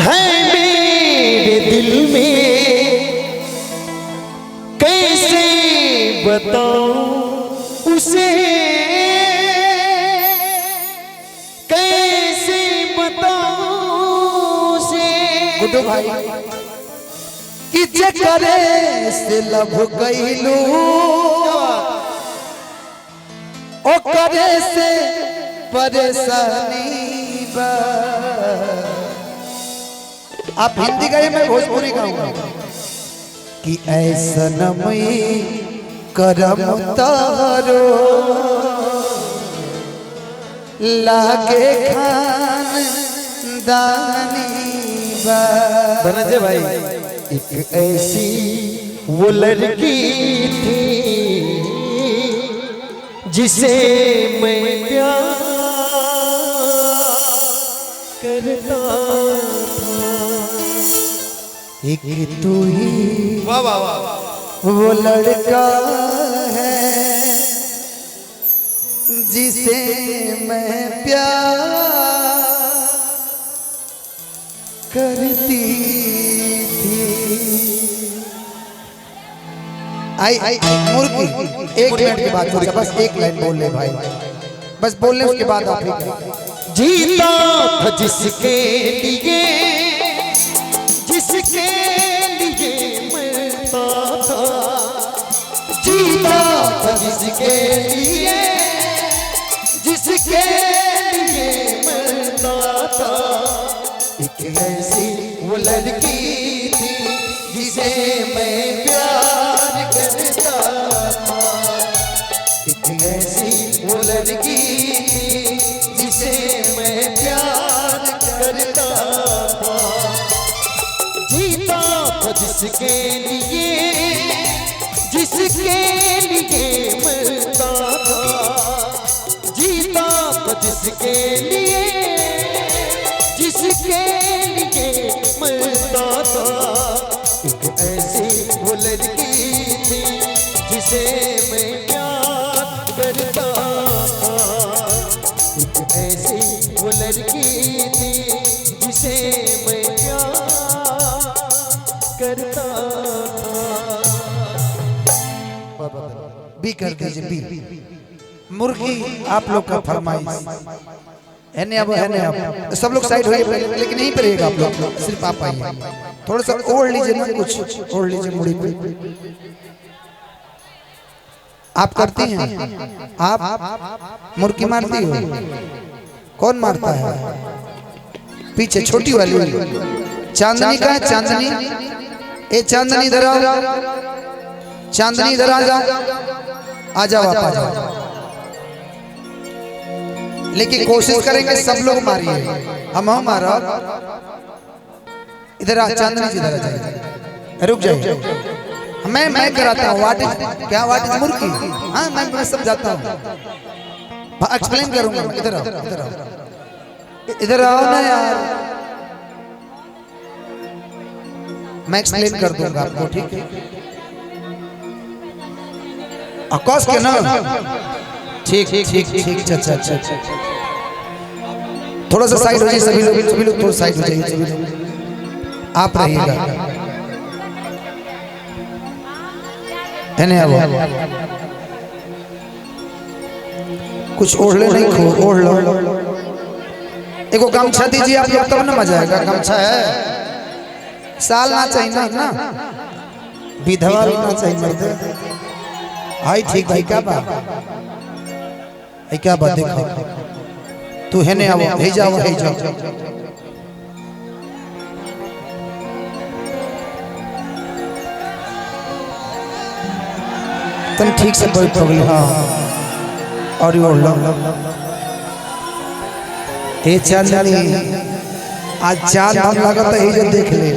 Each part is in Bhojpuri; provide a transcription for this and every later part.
है मेरे दिल में, कैसे बताऊं उसे, कैसे बताऊं उसे। गुड्डू भाई कि चकरे से लब कैलू ओ करे से परेशानी बा। आप हिंदी गाइए, मैं भोजपुरी गाऊंगा। कि ऐसा नमई करम तारो लागे खानदानी बा। धनंजय भाई एक ऐसी वो लड़की थी जिसे मैं प्यार करता था। एक तू ही वाह वाह वाह। वो लड़का है जिसे मैं प्यार करती थी। आई मुर्गी, एक मिनट के बाद बस एक लाइन बोल ले भाई, बस बोल ले, उसके बाद आप ही। जीता था जिसके लिए, जिसके लिए मरता था। जीता था जिसके लिए, जिसके लिए मरता था। एक ऐसी वो लड़की थी जिसे मैं प्यार करता था। एक ऐसी वो लड़की थी जिसे मैं प्यार करता था। जीता था जिसके लिए, जिसके लिए मरता था। जीता था जिसके लिए, जिसके लिए मरता था। एक ऐसी वो लड़की थी जिसे मैं प्यार करता था। एक ऐसी वो लड़की थी जिसे मैं प्यार करता था। बी कर दीजिए, बी। मुर्गी आप लोग का फरमाइश है ने, अब है ने, अब सब लोग साइड होइए पहले, लेकिन यहीं पर रहेगा आप लोग, सिर्फ आप आइए। थोड़ा सा ओढ़ लीजिए ना, कुछ ओढ़ लीजिए मुड़ी पे। आप करती हैं? आप मुर्गी मारती हो? कौन मारता है? पीछे छोटी वाली चांदनी का है। चांदनी, ए चांदनी इधर आओ, चांदनी इधर आ जाओ, आ जाओ, आप आ जाओ। लेकिन कोशिश करेंगे सब लोग मारिए, हम मारो। इधर आ चांदनी जी, इधर आ जाइए, रुक जाइए। मैं कराता हूँ। व्हाट इज, क्या व्हाट इज मुर्गी? हाँ मैं सब जाता हूँ, एक्सप्लेन करूंगा। इधर आओ, इधर आओ, इधर आओ ना यार, मैं एक्सप्लेन कर दूंगा आपको, ठीक है? अकॉस के ना, ठीक ठीक ठीक। अच्छा, थोड़ा सा साइड हो जाइए सभी लोग थोड़ा साइड हो जाइए सभी लोग। आप रहिएगा, है नहीं? अब कुछ ओढ़ ले, नहीं खो, ओढ़ लो। एगो गमछा दीजिए आप लोग, तब ना मजा आएगा। गमछा है, साल ना चाहिए ना, विधवा ना चाहिए मर्द। हाई ठीक भाई, क्या बात है, क्या बात? देखो तू है ने, आओ, हे जाओ, हे जाओ। तुम ठीक से बैठ हो गई। हाँ, और ये लो, ए चांदनी, आज चांद हम लगता है जो देख ले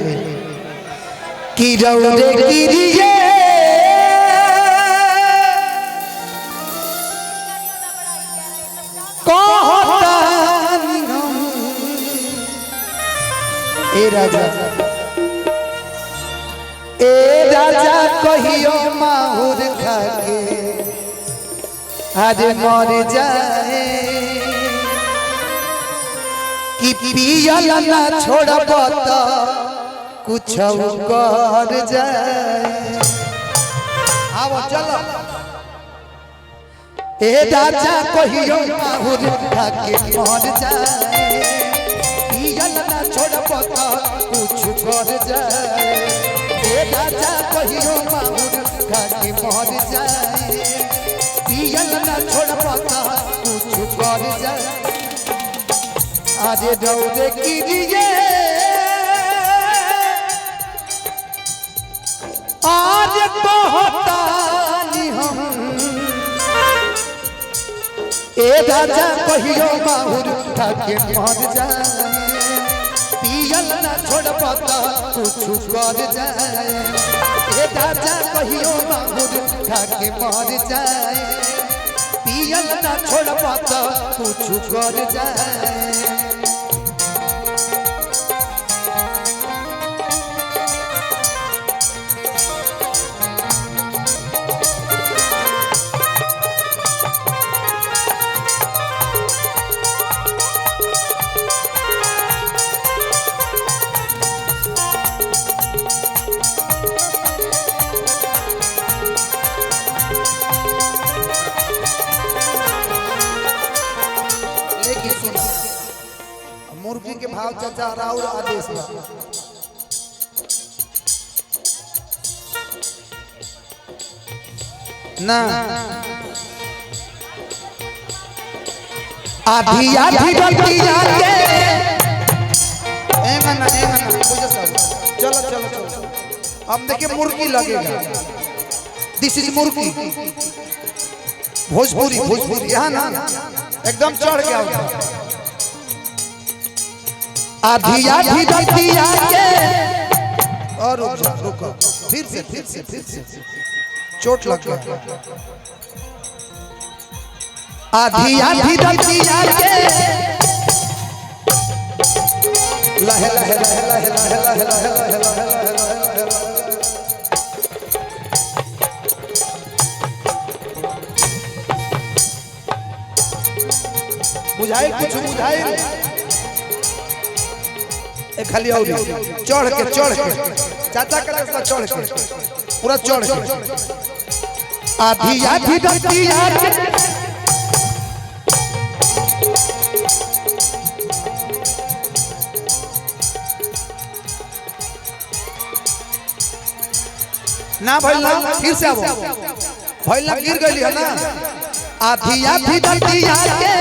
कि रौदे गिरिए ए राजा कहियो माहुर खाके आज मर जाए कि पियल ना छोड़ब तो कुछ कर जाए। आओ चलो ए राजा कहियो माहुर खाके मर जाए, पियल ना छोड़ब तो कुछ कर जाए। ए राजा कहियो माहुर खाके मर जाए, पियल ना छोड़ब तो कुछ कर जाए। आजे दौड़े कीजिए आज कहतानी हम, ए राजा कहियो माहुर खाके मर जाए, पियल ना छोड़ब तो कुछ कर जाए। ए राजा कहियो माहुर खाके मर जाए, पियल ना छोड़ब तो कुछ कर जाए। मुर्गी के भाव चाचा राउर आदेश ना आधी आधी रतिया के एमन बुझे सब। चलो चलो चलो अब देखिए मुर्गी लगेगा। दिस इज मुर्गी भोजपुरी भोजपुरी यहाँ ना एकदम चढ़ गया। आधी आधी रतिया के और रुको फिर से चोट लग गया। आधी आधी रतिया के लहे लहे लहे लहे लहे लहे लहे लहे लहे। बुझाई कुछ बुझाई खाली और चढ़ के चाचा का रास्ता चढ़ के पूरा चढ़ के। आधी आधी रतिया के ना भइल फिर से आवो भइल गिर गइली है ना। आधी आधी रतिया के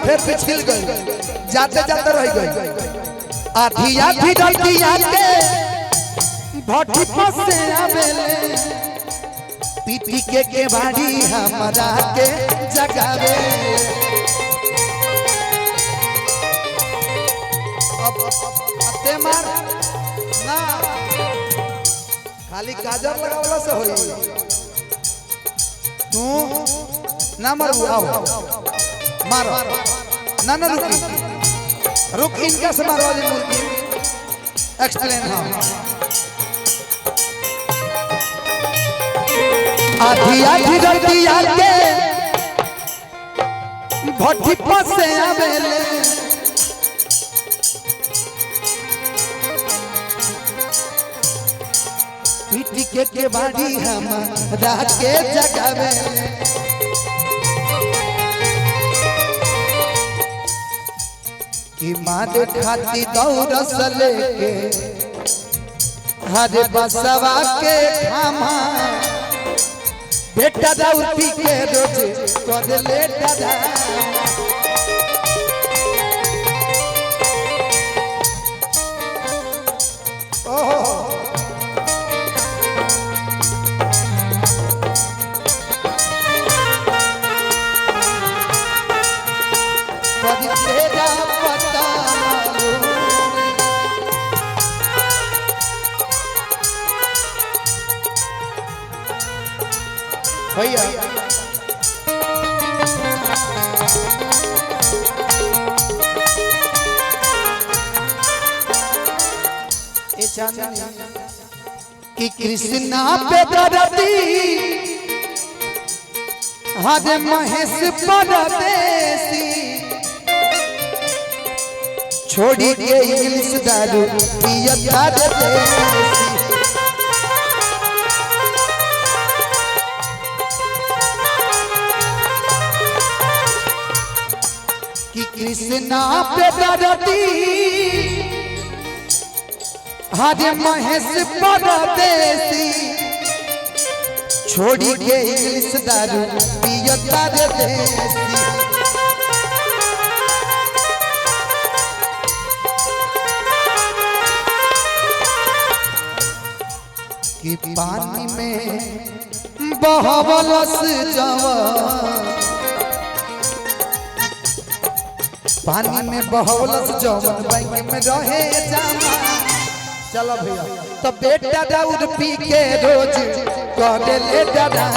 फिर पिछल गई जाते जाते रह गई। आधी आधी रतिया के भट्टी से आवेले पीटी के बाड़ी हमरा के जगावे। अब अते मार ना खाली गाजर लगावला से होई तू ना मरु आओ मारो ना ना रुक इनका से मारो वाली मुर्गी एक्सप्लेन। हाँ आधी आधी रतिया के भट्टी से आवेले पीटी के बाड़ी हमरा के जगावे। कि मारे खाती दौड़स लेके हरे बसवा के खामा बेटा दौड़ी के रोज कर ले दादा। तेरा पता भैया ए चांदनी कि कृष्णा पे दरदी हरे महेश परदेसी छोड़ी के इंग्लिश दारू पियता रे देसी कि कृष्णा पे दरदी हरे महेश परदेसी छोड़ी के इंग्लिश दारू पियता रे देसी कि पानी में बहवलस जवान पानी में बहवलस जवान बैंक में रहे जमा चलो भैया तो बेटा दाऊद पी के रोज करे ले डरा